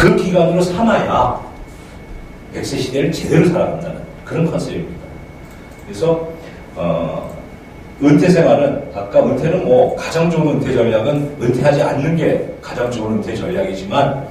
그 기간으로 삼아야 100세 시대를 제대로 살아간다는 그런 컨셉입니다. 그래서 은퇴 생활은 아까 은퇴는 뭐 가장 좋은 은퇴 전략은 은퇴하지 않는 게 가장 좋은 은퇴 전략이지만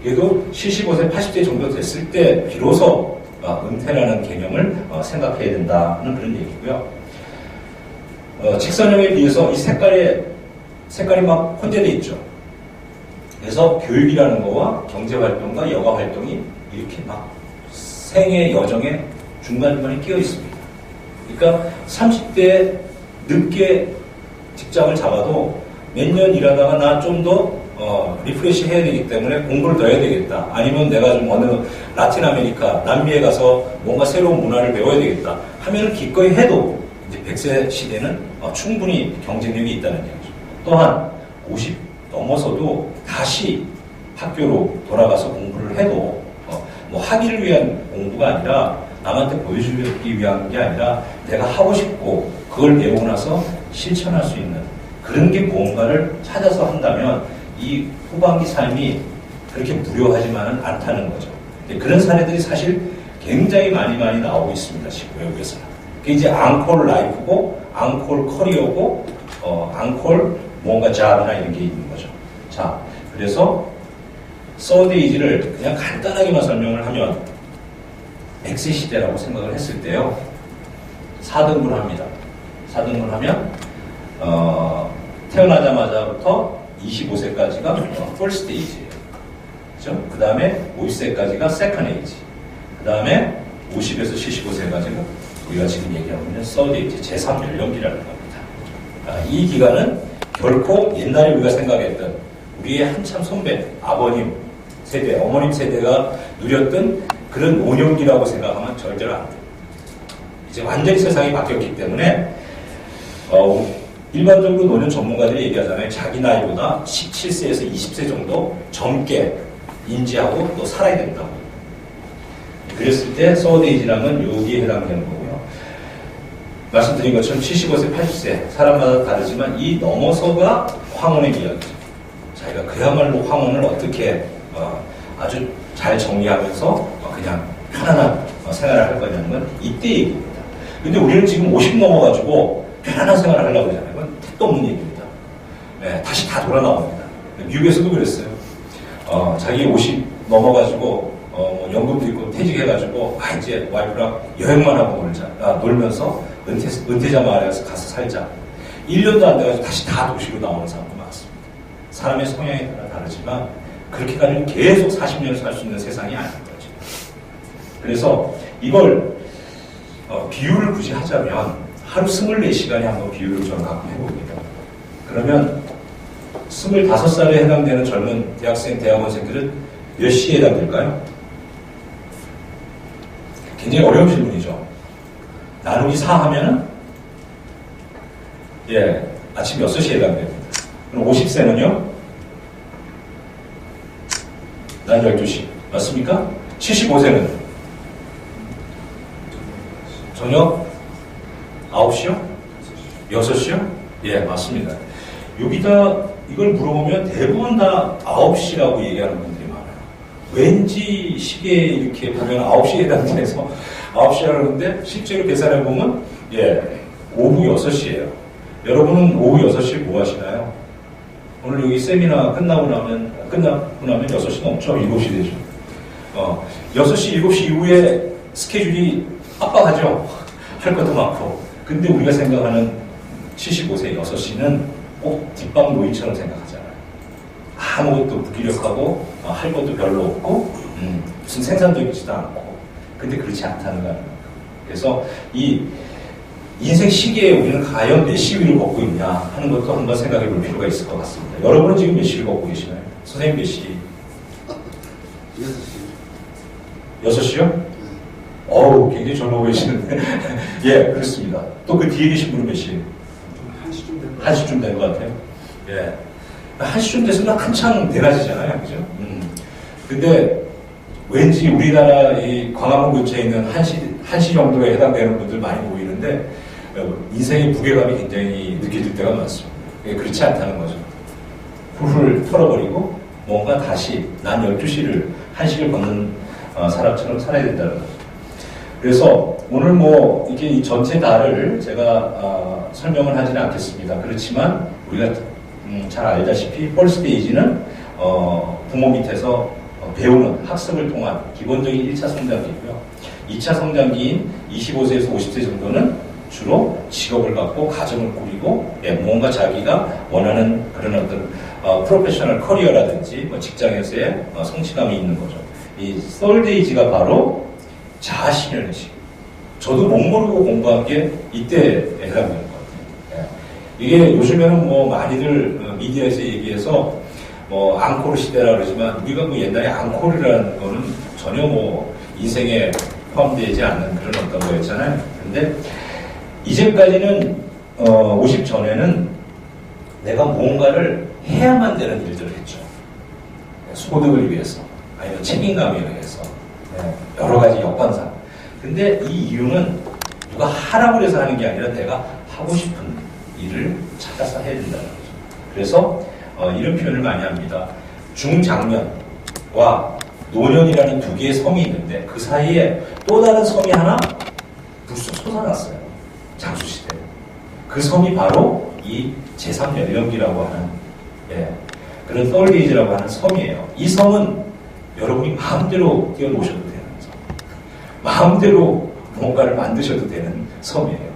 그래도 75세, 80세 정도 됐을 때 비로소 은퇴라는 개념을 생각해야 된다는 그런 얘기고요. 직선형에 비해서 이 색깔이 막 혼재되어 있죠. 그래서 교육이라는 거와 경제활동과 여가활동이 이렇게 막 생애 여정에 중간중간에 끼어 있습니다. 그러니까 30대에 늦게 직장을 잡아도 몇 년 일하다가 나 좀 더 리프레시 해야 되기 때문에 공부를 더 해야 되겠다. 아니면 내가 좀 어느 라틴 아메리카, 남미에 가서 뭔가 새로운 문화를 배워야 되겠다. 하면은 기꺼이 해도 이제 100세 시대는 충분히 경쟁력이 있다는 얘기죠. 또한 50 넘어서도 다시 학교로 돌아가서 공부를 해도 뭐 학위를 위한 공부가 아니라 남한테 보여주기 위한 게 아니라 내가 하고 싶고 그걸 배우고 나서 실천할 수 있는 그런 게 무언가를 찾아서 한다면 이 후반기 삶이 그렇게 무료하지만은 않다는 거죠. 그런 사례들이 사실 굉장히 많이 나오고 있습니다. 지금 외국에서는. 그게 이제 앙콜 라이프고 앙콜 커리어고 앙콜 뭔가 잡이나 이런 게 있는 거죠. 자, 그래서 서데이지를 그냥 간단하게만 설명을 하면 100세 시대라고 생각을 했을 때요. 4등분을 합니다. 4등분을 하면 태어나자마자부터 25세까지가 first age예요. 그죠? 그 다음에 50세까지가 second age. 그 다음에 50에서 75세까지가 우리가 지금 얘기하고 있는 third age, 제3연령기라는 겁니다. 이 기간은 결코 옛날에 우리가 생각했던 우리의 한참 선배, 아버님 세대, 어머님 세대가 누렸던 그런 노년기라고 생각하면 절대로 안 돼요. 이제 완전히 세상이 바뀌었기 때문에 일반적으로 노년 전문가들이 얘기하잖아요. 자기 나이보다 17세에서 20세 정도 젊게 인지하고 또 살아야 된다고. 그랬을 때 서데이지랑은 여기에 해당되는 거고요. 말씀드린 것처럼 75세, 80세 사람마다 다르지만 이 넘어서가 황혼의 이야기죠. 자기가 그야말로 황혼을 어떻게 아주 잘 정리하면서 그냥 편안한 생활을 할 거냐는 건 이때 얘기입니다. 근데 우리는 지금 50 넘어가지고 편안한 생활을 하려고 그러잖아요. 그건 택도 없는 얘기입니다. 네, 다시 다 돌아 나옵니다. 미국에서도 그랬어요. 자기 50 넘어가지고 연금도 있고 퇴직해가지고 이제 와이프랑 여행만 하고 놀면서 은퇴자 마을에 가서 살자. 1년도 안 돼가지고 다시 다 도시로 나오는 사람도 많습니다. 사람의 성향에 따라 다르지만 그렇게 가지고 계속 40년을 살 수 있는 세상이 아닌 거죠. 그래서 이걸 비유를 굳이 하자면 하루 24시간에 한번 비유를 저는 가끔 해봅니다. 그러면 25살에 해당되는 젊은 대학생, 대학원생들은 몇 시에 해당될까요? 굉장히 어려운 질문이죠. 나누기 4 하면은 아침 6시에 해당됩니다. 그럼 50세는요? 난 12시. 맞습니까? 75세는? 저녁 9시요? 6시요? 예, 맞습니다. 여기다 이걸 물어보면 대부분 다 9시라고 얘기하는 분들이 많아요. 왠지 시계에 이렇게 보면 9시에 해당돼서 9시라고 그러는데 실제로 계산해보면 오후 6시예요. 여러분은 오후 6시에 뭐 하시나요? 오늘 여기 세미나 끝나고 나면 6시 넘죠? 7시 되죠. 6시, 7시 이후에 스케줄이 빡빡하죠? 할 것도 많고. 근데 우리가 생각하는 75세 6시는 꼭 뒷방 노인처럼 생각하잖아요. 아무것도 무기력하고 할 것도 별로 없고 무슨 생산적이지도 않고. 근데 그렇지 않다는 거예요. 그래서 이 인생 시기에 우리는 과연 몇 시위를 걷고 있냐 하는 것도 한번 생각해 볼 필요가 있을 것 같습니다. 여러분은 지금 몇 시를 걷고 계시나요? 선생님 몇 시? 6시요. 6시요? 어우, 굉장히 젊어 보이시는데. 예, 그렇습니다. 또 그 뒤에 계신 분은 몇 시? 1시쯤 된 것 같아요. 예. 1시쯤 됐으면 한창 대낮이잖아요. 그죠? 근데 왠지 우리나라 이 광화문 근처에 있는 1시 정도에 해당되는 분들 많이 보이는데 인생의 무게감이 굉장히 느껴질 때가 많습니다. 그렇지 않다는 거죠. 훌훌 털어버리고 뭔가 다시 난 12시를, 1시를 걷는 사람처럼 살아야 된다는 거죠. 그래서 오늘 뭐 이렇게 이 전체 달을 제가 설명을 하지는 않겠습니다. 그렇지만 우리가 잘 알다시피 펄스테이지는 부모 밑에서 배우는 학습을 통한 기본적인 1차 성장기이고요. 2차 성장기인 25세에서 50세 정도는 주로 직업을 갖고 가정을 꾸리고 뭔가 자기가 원하는 그런 어떤 프로페셔널 커리어라든지 뭐 직장에서의 성취감이 있는 거죠. 이 썰데이지가 바로 자아실현의 시기. 저도 못 모르고 공부한 게 이때 해당되는 것 같아요. 이게 요즘에는 뭐 많이들 미디어에서 얘기해서 뭐 앙코르 시대라 그러지만 우리가 뭐 옛날에 앙코르라는 거는 전혀 뭐 인생에 포함되지 않는 그런 어떤 거였잖아요. 근데 이제까지는 50 전에는 내가 뭔가를 해야만 되는 일들을 했죠. 소득을 위해서 아니면 책임감에 의해서 여러 가지 역관상. 근데 이 이유는 누가 하라고 해서 하는 게 아니라 내가 하고 싶은 일을 찾아서 해야 된다는 거죠. 그래서 이런 표현을 많이 합니다. 중장년과 노년이라는 두 개의 섬이 있는데 그 사이에 또 다른 섬이 하나 불쑥 솟아났어요. 장수시대. 그 섬이 바로 이 제3연령기라고 하는 그런 썰데이지라고 하는 섬이에요. 이 섬은 여러분이 마음대로 뛰어놓으셔도 되는 섬. 마음대로 뭔가를 만드셔도 되는 섬이에요.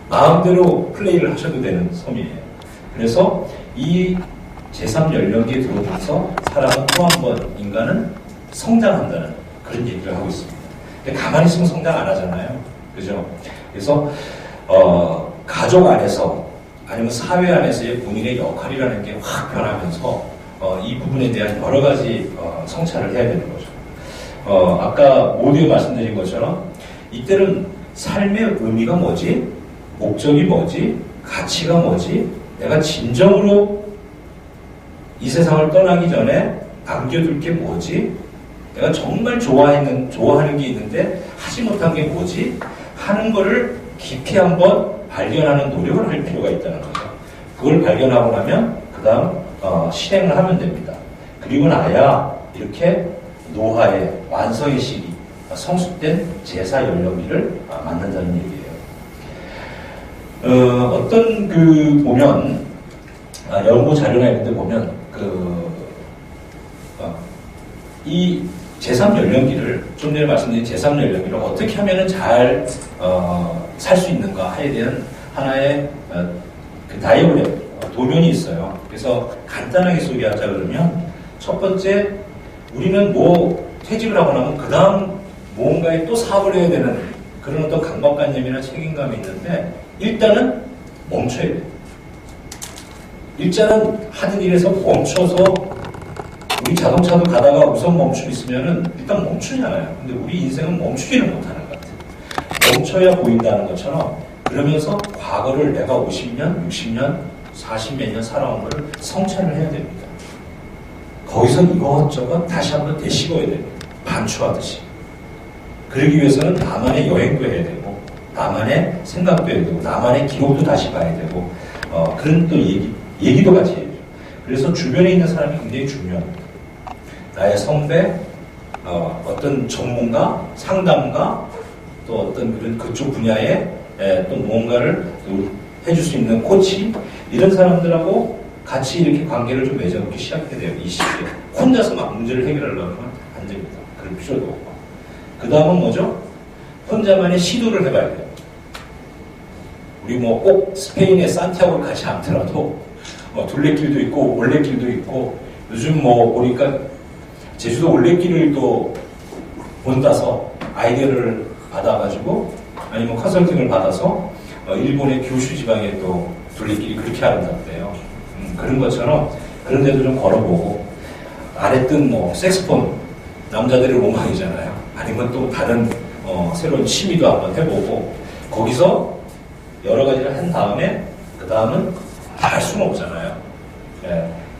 마음대로 플레이를 하셔도 되는 섬이에요. 그래서 이 제3연령기에 들어오면서 사람은 또 한 번 인간은 성장한다는 그런 얘기를 하고 있습니다. 근데 가만히 있으면 성장 안 하잖아요. 그죠? 그래서 가족 안에서 아니면 사회 안에서의 본인의 역할이라는 게 확 변하면서 이 부분에 대한 여러 가지 성찰을 해야 되는 거죠. 아까 모두에 말씀드린 것처럼 이때는 삶의 의미가 뭐지? 목적이 뭐지? 가치가 뭐지? 내가 진정으로 이 세상을 떠나기 전에 남겨둘 게 뭐지? 내가 정말 좋아하는 게 있는데 하지 못한 게 뭐지? 하는 거를 깊이 한번 발견하는 노력을 할 필요가 있다는 거죠. 그걸 발견하고 나면 그 다음 실행을 하면 됩니다. 그리고 나야 이렇게 노화의 완성의 시기, 성숙된 제사 연령기를 맞는다는 얘기예요. 어떤 보면 연구 자료나 이런 데 보면 이 제3연령기를 좀 전에 말씀드린 제3연령기를 어떻게 하면 잘 살 수 있는가에 대한 하나의 다이어그램, 도면이 있어요. 그래서 간단하게 소개하자 그러면 첫 번째 우리는 뭐 퇴직을 하고 나면 그 다음 뭔가에 또 사업을 해야 되는 그런 어떤 강박관념이나 책임감이 있는데 일단은 멈춰야 돼요. 일단은 하는 일에서 멈춰서 우리 자동차도 가다가 우선 멈추고 있으면은 일단 멈추잖아요. 근데 우리 인생은 멈추지는 못하는 것 같아요. 멈춰야 보인다는 것처럼 그러면서 과거를 내가 50년, 60년, 40몇 년 살아온 거를 성찰을 해야 됩니다. 거기서 이것저것 다시 한번 되씹어야 됩니다. 반추하듯이. 그러기 위해서는 나만의 여행도 해야 되고 나만의 생각도 해야 되고 나만의 기록도 다시 봐야 되고 그런 또 얘기도 같이 해야 돼요. 그래서 주변에 있는 사람이 굉장히 중요합니다. 나의 선배, 어떤 전문가, 상담가, 또 어떤 그런 그쪽 분야에 또 무언가를 해줄 수 있는 코치, 이런 사람들하고 같이 이렇게 관계를 좀 맺어놓기 시작해야 돼요. 이 시기에. 혼자서 막 문제를 해결하려고 하면 안 됩니다. 그럴 필요도 없고. 그 다음은 뭐죠? 혼자만의 시도를 해봐야 돼요. 우리 뭐 꼭 스페인의 산티아고를 가지 않더라도 둘레길도 있고 올레길도 있고 요즘 뭐 보니까 제주도 올레길을 또 본다서 아이디어를 받아가지고 아니면 컨설팅을 받아서 일본의 규슈 지방에 또 둘레길이 그렇게 아름답대요. 그런 것처럼 그런 데도 좀 걸어보고 안 했던 뭐 색스폰 남자들의 로망이잖아요. 아니면 또 다른 새로운 취미도 한번 해보고 거기서 여러 가지를 한 다음에 그 다음은 다 할 수는 없잖아요.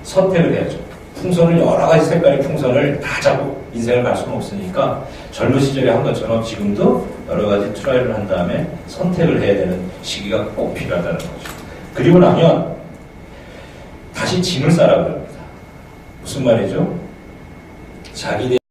선택을 해야죠. 풍선을 여러 가지 색깔의 풍선을 다 잡고 인생을 갈 수는 없으니까 젊은 시절에 한 것처럼 지금도 여러 가지 트라이를 한 다음에 선택을 해야 되는 시기가 꼭 필요하다는 거죠. 그리고 나면 다시 짐을 싸라 그럽니다. 무슨 말이죠? 자기